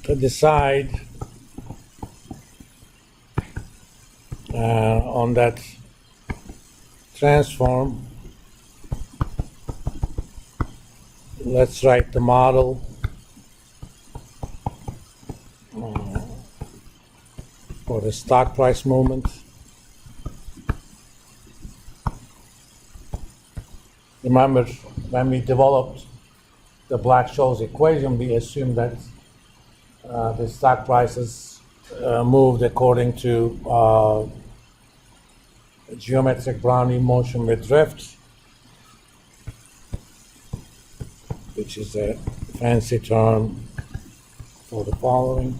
to decide on that transform, let's write the model for the stock price movement. Remember, when we developed the Black-Scholes equation, we assumed that the stock prices moved according to geometric Brownian motion with drift, which is a fancy term for the following.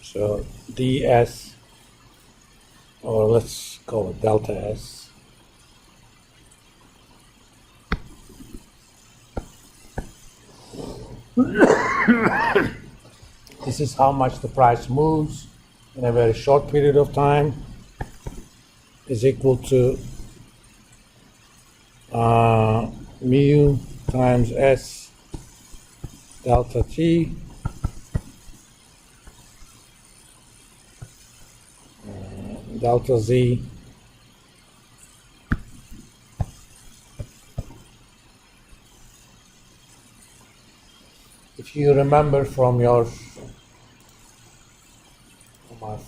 So ds, or let's call it delta S, this is how much the price moves in a very short period of time, is equal to mu times S delta T delta Z if you remember from our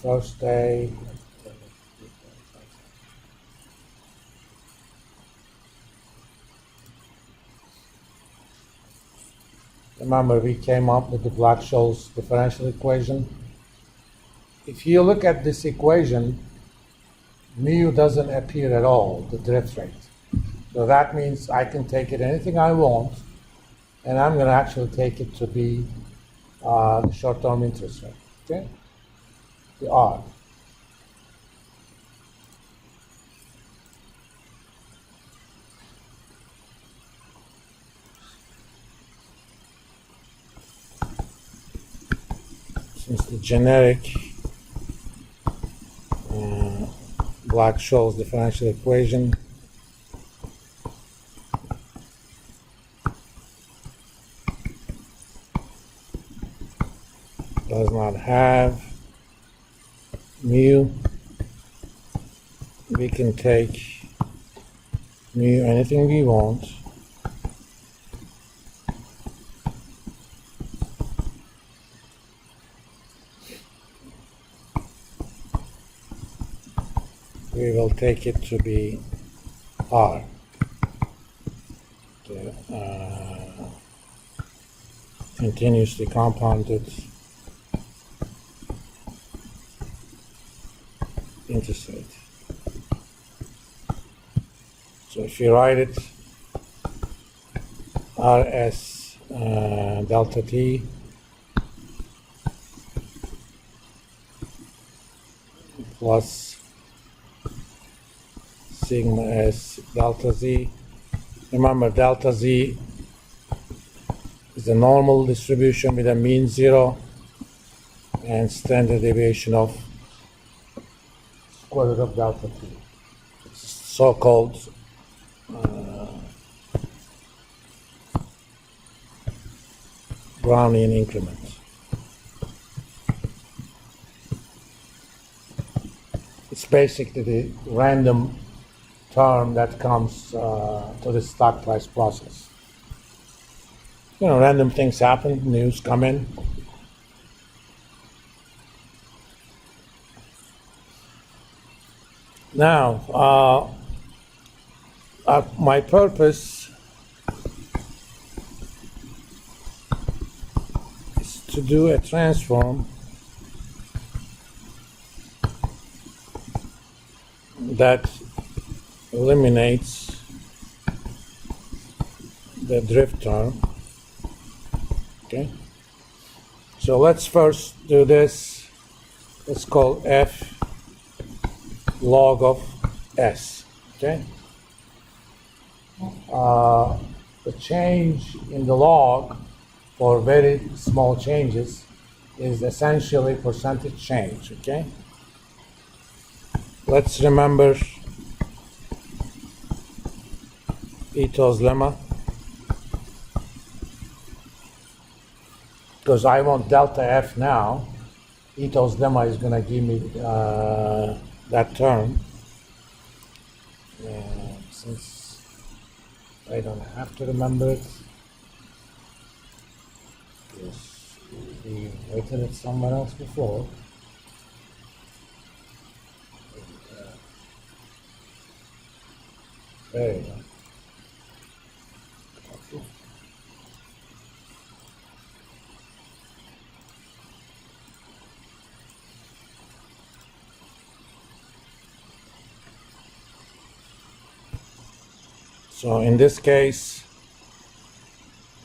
first day, remember we came up with the Black-Scholes differential equation. If you look at this equation, mu doesn't appear at all, the drift rate. So that means I can take it anything I want, and I'm going to actually take it to be the short-term interest rate, okay? The R. Since the generic Black-Scholes differential equation does not have mu, we can take mu anything we want, we will take it to be R, the continuously compounded interest rate. So if you write it Rs delta T plus sigma S delta Z. Remember, delta Z is the normal distribution with a mean 0 and standard deviation of square root of delta T. So-called Brownian increment. It's basically the random term that comes to the stock price process. You know, random things happen, news come in. Now, my purpose is to do a transform that eliminates the drift term. Okay, so let's first do this. Let's call f log of s. Okay, the change in the log for very small changes is essentially percentage change, okay? Let's remember Ito's lemma, because I want delta F now. Ito's lemma is going to give me that term. Since I don't have to remember it, because we written it somewhere else before. There you go. So in this case,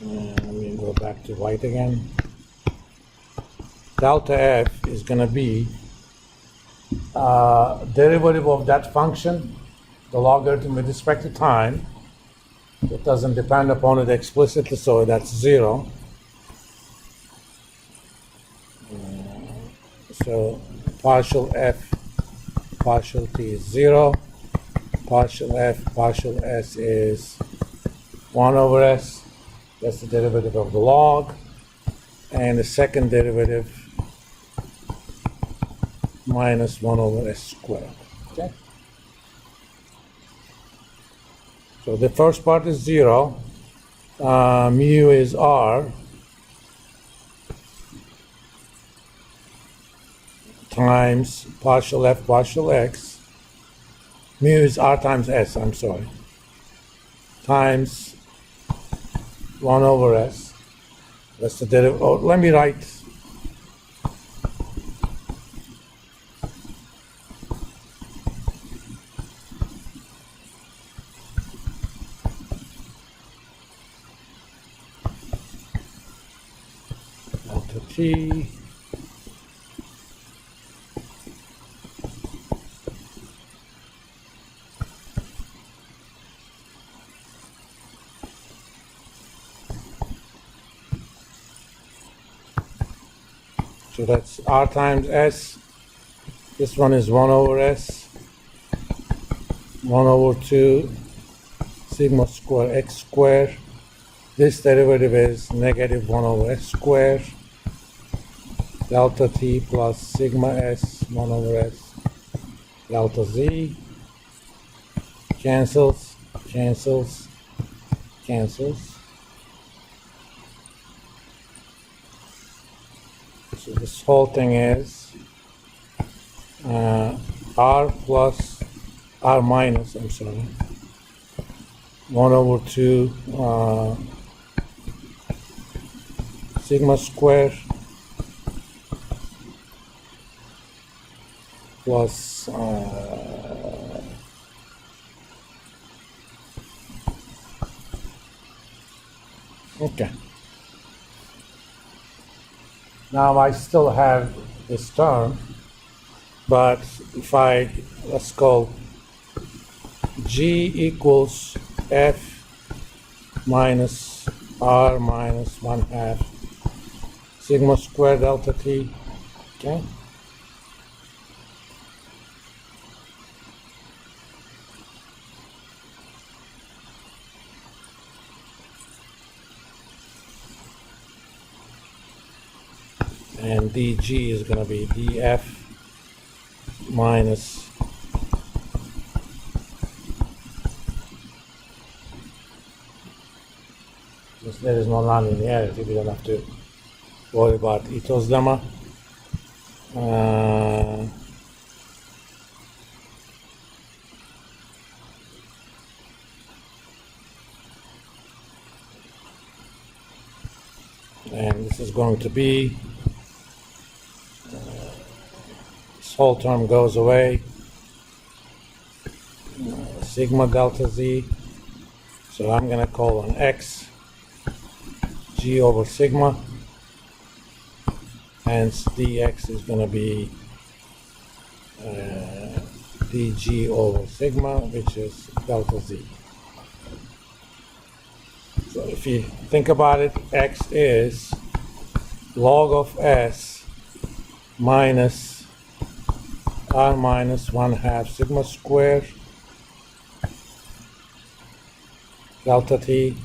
let me go back to white again. Delta F is going to be derivative of that function, the logarithm with respect to time. It doesn't depend upon it explicitly, so that's 0. So partial F, partial T is 0. Partial F, partial S is 1 over S. That's the derivative of the log. And the second derivative, minus 1 over S squared. Okay? So the first part is 0. Mu is R times partial F, partial X. Mu is R times S, I'm sorry, times 1 over S. That's the derivative. Oh, let me write delta T so that's R times S. This one is 1 over S, 1 over 2 sigma square X squared. This derivative is negative 1 over S squared. Delta T plus sigma S, 1 over S, delta Z. Cancels, cancels, cancels. So this whole thing is R plus, R minus, I'm sorry, 1 over 2 sigma square plus okay. Now I still have this term, but if let's call G equals F minus R minus 1/2 sigma squared delta T, okay? And dg is going to be df minus since there is no nonlinearity, we don't have to worry about Ito's lemma. And this is going to be this whole term goes away, sigma delta z, so I'm going to call an x g over sigma, hence dx is going to be dg over sigma, which is delta z. So if you think about it, x is log of s minus r minus 1/2 sigma squared delta t